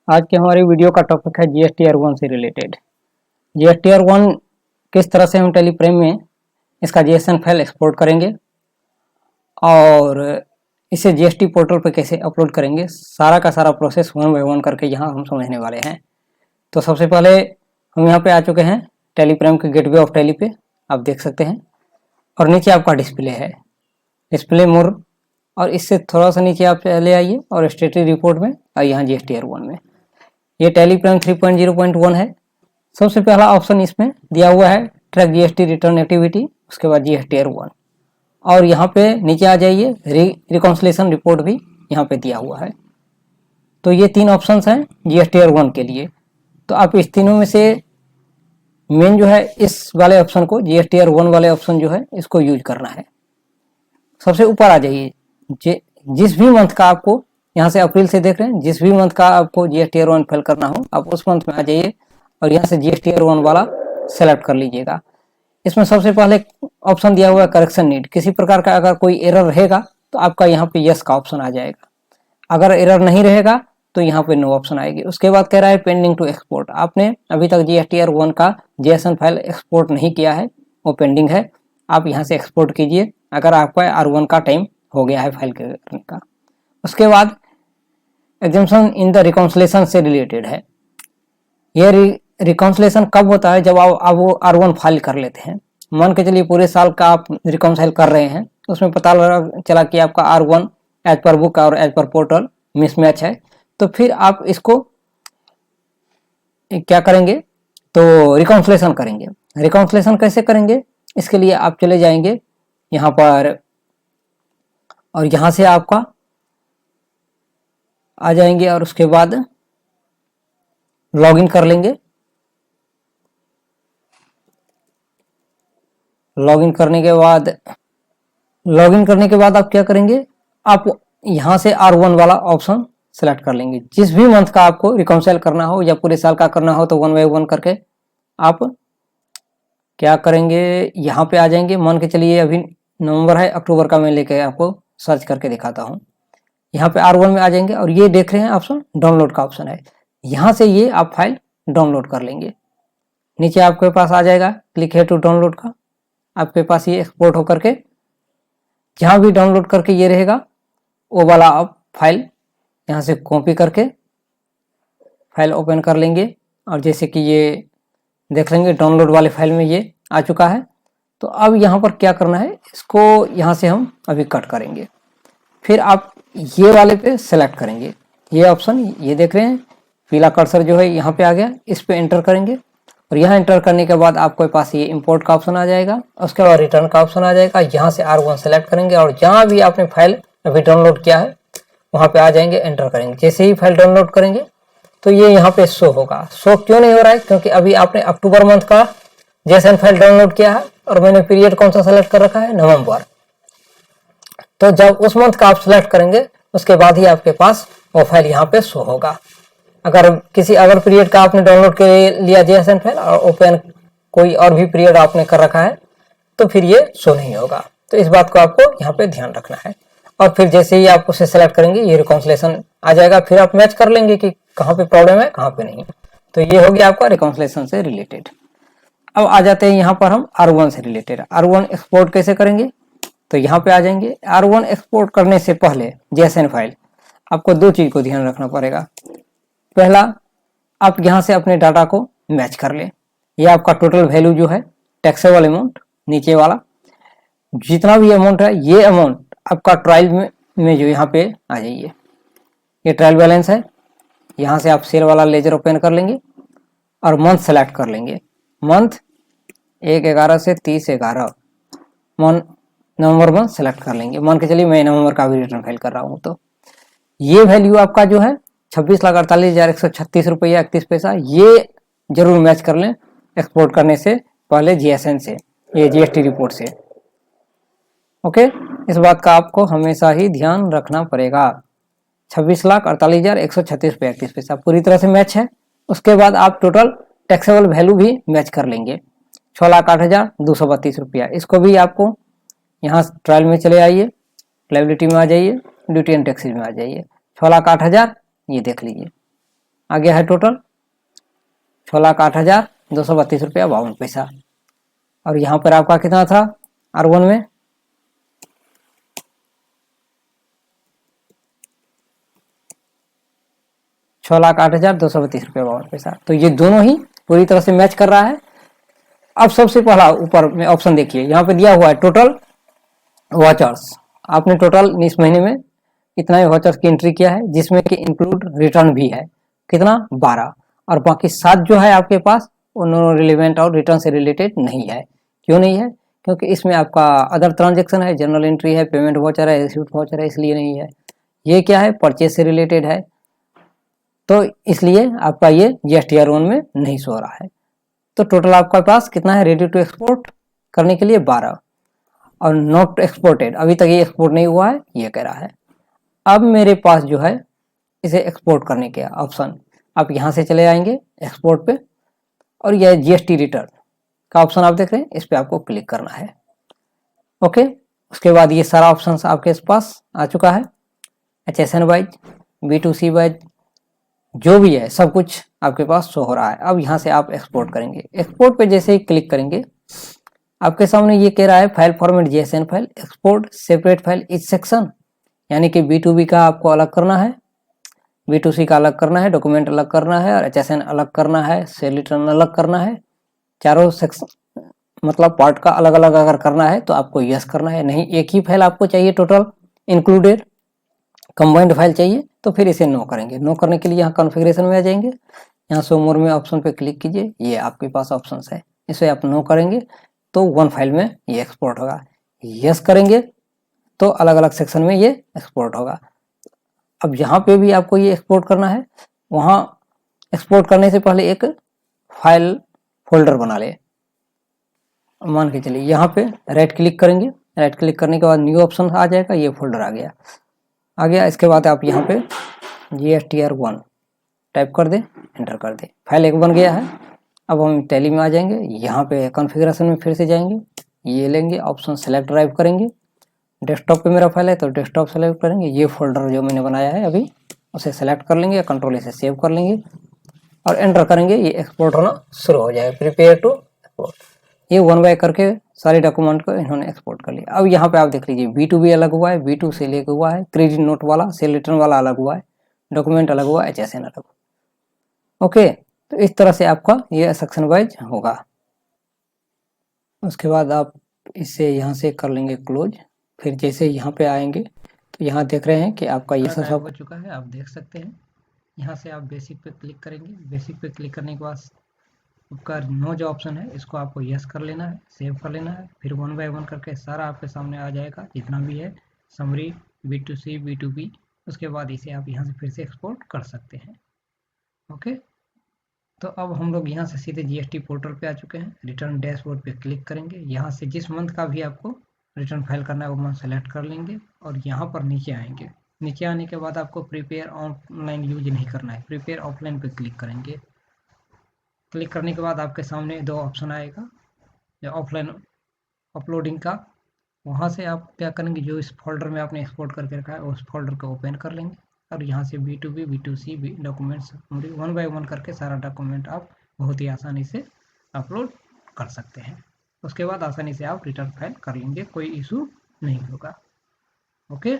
आज की हमारी वीडियो का टॉपिक है जीएसटी R1 से रिलेटेड। जीएसटी R1 किस तरह से हम टेलीप्रेम में इसका जीएसएन फाइल एक्सपोर्ट करेंगे और इसे जीएसटी पोर्टल पर कैसे अपलोड करेंगे, सारा का सारा प्रोसेस वन बाय वन करके यहाँ हम समझने वाले हैं। तो सबसे पहले हम यहाँ पे आ चुके हैं टेलीप्रेम के गेटवे ऑफ टेली पे, आप देख सकते हैं। और नीचे आपका डिस्प्ले है, डिस्प्ले मोर, और इससे थोड़ा सा नीचे आप चले आइए और स्टेटस रिपोर्ट में और यहाँ जीएसटी R1 में ये टेलीप्रेम 3.0.1 है। सबसे पहला ऑप्शन इसमें दिया हुआ है ट्रैक जीएसटी रिटर्न एक्टिविटी, उसके बाद जीएसटी R1, और यहाँ पे नीचे आ जाइए रिकॉन्सिलेशन रिपोर्ट भी यहाँ पे दिया हुआ है। तो ये तीन ऑप्शंस हैं जीएसटी R1 के लिए। तो आप इस तीनों में से मेन जो है इस वाले ऑप्शन को, जीएसटी R1 वाले ऑप्शन जो है इसको यूज करना है। सबसे ऊपर आ जाइए, जिस भी मंथ का आपको, यहाँ से अप्रैल से देख रहे हैं, जिस भी मंथ का आपको जीएसटी R1 फाइल करना हो आप उस मंथ में आ जाइए और यहाँ से जीएसटी R1 वाला सेलेक्ट कर लीजिएगा। इसमें सबसे पहले ऑप्शन दिया हुआ है करेक्शन नीड। किसी प्रकार का अगर कोई एरर रहेगा तो आपका यहाँ पे यस का ऑप्शन आ जाएगा, अगर एरर नहीं रहेगा तो यहाँ पे नो ऑप्शन आएगी। उसके बाद कह रहा है पेंडिंग टू एक्सपोर्ट। आपने अभी तक जीएसटी R1 का जीएसएन फाइल एक्सपोर्ट नहीं किया है, वो पेंडिंग है, आप यहाँ से एक्सपोर्ट कीजिए अगर आपका R1 का टाइम हो गया है फाइल करने का। उसके बाद एग्जम्पशन इन द रिकॉन्सिलेशन से रिलेटेड है। ये रिकॉन्सिलेशन कब होता है? जब आप वो R1 फाइल कर लेते हैं। मान के चलिए पूरे साल का आप रिकॉन्साइल कर रहे हैं, उसमें पता चला कि आपका R1 एज पर बुक और एज पर पोर्टल मिसमैच है, तो फिर आप इसको क्या करेंगे? तो रिकॉन्सिलेशन करेंगे। रिकॉन्सिलेशन कैसे करेंगे? इसके लिए आप चले जाएंगे यहाँ पर और यहाँ से आपका आ जाएंगे और उसके बाद लॉगिन कर लेंगे। लॉगिन करने के बाद आप क्या करेंगे? आप यहाँ से R1 वाला ऑप्शन सेलेक्ट कर लेंगे। जिस भी मंथ का आपको रिकॉन्साइल करना हो या पूरे साल का करना हो तो वन बाय वन करके आप क्या करेंगे? यहाँ पे आ जाएंगे। मान के चलिए अभी नवंबर है, अक्टूबर का मैं लेके आपको सर्च करके दिखाता हूँ। यहाँ पे R1 में आ जाएंगे और ये देख रहे हैं ऑप्शन डाउनलोड का ऑप्शन है, यहाँ से ये आप फाइल डाउनलोड कर लेंगे। नीचे आपके पास आ जाएगा क्लिक है टू डाउनलोड का, आपके पास ये एक्सपोर्ट होकर के जहाँ भी डाउनलोड करके ये रहेगा वो वाला आप फाइल यहाँ से कॉपी करके फाइल ओपन कर लेंगे। और जैसे कि ये देख लेंगे डाउनलोड वाले फाइल में ये आ चुका है। तो अब यहाँ पर क्या करना है, इसको यहाँ से हम अभी कट करेंगे। फिर आप ये वाले पे सेलेक्ट करेंगे, ये ऑप्शन ये देख रहे हैं पीला कर्सर जो है यहाँ पे आ गया, इस पे एंटर करेंगे और यहाँ एंटर करने के बाद आपके पास ये इंपोर्ट का ऑप्शन आ जाएगा, उसके बाद रिटर्न का ऑप्शन आ जाएगा। यहाँ से R1 सेलेक्ट करेंगे और जहाँ भी आपने फाइल अभी डाउनलोड किया है वहाँ पे आ जाएंगे, एंटर करेंगे। जैसे ही फाइल डाउनलोड करेंगे तो ये यहाँ पे शो होगा। शो क्यों नहीं हो रहा है? क्योंकि अभी आपने अक्टूबर मंथ का जीएसएन फाइल डाउनलोड किया है और मैंने पीरियड कौन सा सेलेक्ट कर रखा है? नवंबर। तो जब उस मंथ का आप सिलेक्ट करेंगे उसके बाद ही आपके पास वो फाइल यहाँ पे शो होगा। अगर पीरियड का आपने डाउनलोड कर लिया जीएसएन फाइल और ओपन कोई और भी पीरियड आपने कर रखा है तो फिर ये शो नहीं होगा। तो इस बात को आपको यहाँ पे ध्यान रखना है। और फिर जैसे ही आप उसे सेलेक्ट करेंगे ये रिकॉन्सिलेशन आ जाएगा, फिर आप मैच कर लेंगे कि कहाँ पे प्रॉब्लम है कहाँ पे नहीं। तो ये हो गया आपका रिकॉन्सिलेशन से रिलेटेड। अब आ जाते हैं यहाँ पर हम R1 से रिलेटेड। R1 एक्सपोर्ट कैसे करेंगे? तो यहाँ पे आ जाएंगे। R1 एक्सपोर्ट करने से पहले जीएसएन फाइल आपको दो चीज को ध्यान रखना पड़ेगा। पहला, आप यहाँ से अपने डाटा को मैच कर लें। ये आपका टोटल वैल्यू जो है टैक्सेबल अमाउंट नीचे वाला जितना भी अमाउंट है, ये अमाउंट आपका ट्रायल में जो यहाँ पे आ जाइए, ये ट्रायल बैलेंस है। यहाँ से आप सेल वाला लेजर ओपन कर लेंगे और मंथ सेलेक्ट कर लेंगे। मंथ 1/11 से 30/11 मंथ नवंबर मंथ सेलेक्ट कर लेंगे। मान के चलिए मैं नवंबर का भी रिटर्न फाइल कर रहा हूँ, तो ये वैल्यू आपका जो है 26,48,136 रुपया 31 पैसा, ये जरूर मैच कर लें एक्सपोर्ट करने से पहले जीएसएन से, ये जीएसटी रिपोर्ट से। ओके, इस बात का आपको हमेशा ही ध्यान रखना पड़ेगा। 26,48,136 रुपया 31 पैसा पूरी तरह से मैच है। उसके बाद आप टोटल टैक्सेबल वैल्यू भी मैच कर लेंगे 6,08,232 रुपया। इसको भी आपको यहाँ ट्रायल में चले आइए, लायबिलिटी में आ जाइए, ड्यूटी एंड टैक्सेज में आ जाइए, 6,08,000 ये देख लीजिए। आ गया है टोटल 6,08,232 रुपया 52 पैसा। और यहाँ पर आपका कितना था R1 में 6,08,232 रुपया 52 पैसा। तो ये दोनों ही पूरी तरह से मैच कर रहा है। अब सबसे पहला ऊपर में ऑप्शन देखिए, यहाँ पे दिया हुआ है टोटल वाचर्स। आपने टोटल इस महीने में कितना ही वाचर्स की एंट्री किया है, जिसमें कि इंक्लूड रिटर्न भी है, कितना 12, और बाकी 7 जो है आपके पास वो नॉन रिलेवेंट और रिटर्न से रिलेटेड नहीं है। क्यों नहीं है? क्योंकि इसमें आपका अदर ट्रांजेक्शन है, जनरल एंट्री है, पेमेंट वाचर है, रिसीप्ट वाचर है, इसलिए नहीं है। ये क्या है, परचेज से रिलेटेड है, तो इसलिए आपका ये GSTR1 में नहीं सो रहा है। तो टोटल आपके पास कितना है रेडी टू एक्सपोर्ट करने के लिए 12, और नॉट एक्सपोर्टेड अभी तक ये एक्सपोर्ट नहीं हुआ है, ये कह रहा है। अब मेरे पास जो है इसे एक्सपोर्ट करने के ऑप्शन, आप यहाँ से चले आएंगे एक्सपोर्ट पे, और यह GST रिटर्न का ऑप्शन आप देख रहे हैं, इस पे आपको क्लिक करना है। ओके, उसके बाद ये सारा ऑप्शन आपके पास आ चुका है, HSN वाइज, B2C वाइज, जो भी है सब कुछ आपके पास शो हो रहा है। अब यहाँ से आप एक्सपोर्ट करेंगे। एक्सपोर्ट पे जैसे ही क्लिक करेंगे, आपके सामने ये कह रहा है file format JSN file, export separate file etch section, यानी कि B2B का आपको अलग करना है, B2C का अलग करना है, डॉक्यूमेंट अलग करना है, और HSN अलग करना है, सेल रिटर्न अलग करना है। चारों सेक्शन मतलब पार्ट का अलग अलग अगर करना है तो आपको यस करना है। नहीं, एक ही फाइल आपको चाहिए टोटल इंक्लूडेड कंबाइंड फाइल चाहिए, तो फिर इसे नो करेंगे। नो करने के लिए यहाँ कॉन्फ़िगरेशन में आ जाएंगे, यहाँ शो मोर में ऑप्शन पे क्लिक कीजिए, ये आपके पास ऑप्शन है, इसे आप नो करेंगे तो वन फाइल में ये एक्सपोर्ट होगा। यस करेंगे तो अलग अलग सेक्शन में ये एक्सपोर्ट होगा। अब यहाँ पे भी आपको ये एक्सपोर्ट करना है, वहाँ एक्सपोर्ट करने से पहले एक फाइल फोल्डर बना ले। मान के चलिए यहाँ पे राइट क्लिक करेंगे, राइट क्लिक करने के बाद न्यू ऑप्शन आ जाएगा, ये फोल्डर आ गया। इसके बाद आप यहाँ पे GSTR1 टाइप कर दें, एंटर कर दें, फाइल एक बन गया है। अब हम टैली में आ जाएंगे, यहाँ पे कॉन्फ़िगरेशन में फिर से जाएंगे, ये लेंगे ऑप्शन सेलेक्ट ड्राइव करेंगे, डेस्कटॉप पे मेरा फाइल है तो डेस्कटॉप सेलेक्ट करेंगे, ये फोल्डर जो मैंने बनाया है अभी उसे सेलेक्ट कर लेंगे, कंट्रोल से सेव कर लेंगे और एंटर करेंगे, ये एक्सपोर्ट होना शुरू हो जाएगा। प्रिपेयर टू एक्सपोर्ट, ये 1 बाय करके सारे डॉक्यूमेंट को इन्होंने एक्सपोर्ट कर लिया। अब यहाँ पे आप देख लीजिए B2B अलग हुआ है, B2C अलग हुआ है, क्रेडिट नोट वाला, सेल रिटर्न वाला अलग हुआ है, डॉक्यूमेंट अलग हुआ है, HSN अलग हुआ। ओके, तो इस तरह से आपका ये सेक्शन वाइज होगा। उसके बाद आप इसे यहाँ से कर लेंगे क्लोज। फिर जैसे यहाँ पे आएंगे तो यहाँ देख रहे हैं कि आपका ये सब हो चुका है, आप देख सकते हैं। यहाँ से आप बेसिक पे क्लिक करेंगे, बेसिक पे क्लिक करने के बाद आपका नो जो ऑप्शन है इसको आपको यस कर लेना है, सेव कर लेना है। फिर 1 बाय 1 करके सारा आपके सामने आ जाएगा जितना भी है, समरी, B2C, B2B। उसके बाद इसे आप यहाँ से फिर से एक्सपोर्ट कर सकते हैं। ओके, तो अब हम लोग यहाँ से सीधे GST पोर्टल पे आ चुके हैं। रिटर्न डैशबोर्ड पे क्लिक करेंगे, यहाँ से जिस मंथ का भी आपको रिटर्न फाइल करना है वो मंथ सेलेक्ट कर लेंगे और यहाँ पर नीचे आएंगे। नीचे आने के बाद आपको प्रिपेयर ऑनलाइन यूज नहीं करना है, प्रिपेयर ऑफलाइन पे क्लिक करेंगे। क्लिक करने के बाद आपके सामने 2 ऑप्शन आएगा, जो ऑफलाइन अपलोडिंग का, वहाँ से आप क्या करेंगे, जो इस फोल्डर में आपने एक्सपोर्ट करके रखा है उस फोल्डर को ओपन कर लेंगे और यहाँ से B2B, B2C डॉक्यूमेंट्स 1 बाय 1 करके सारा डॉक्यूमेंट आप बहुत ही आसानी से अपलोड कर सकते हैं। उसके बाद आसानी से आप रिटर्न फाइल कर लेंगे, कोई इशू नहीं होगा। ओके।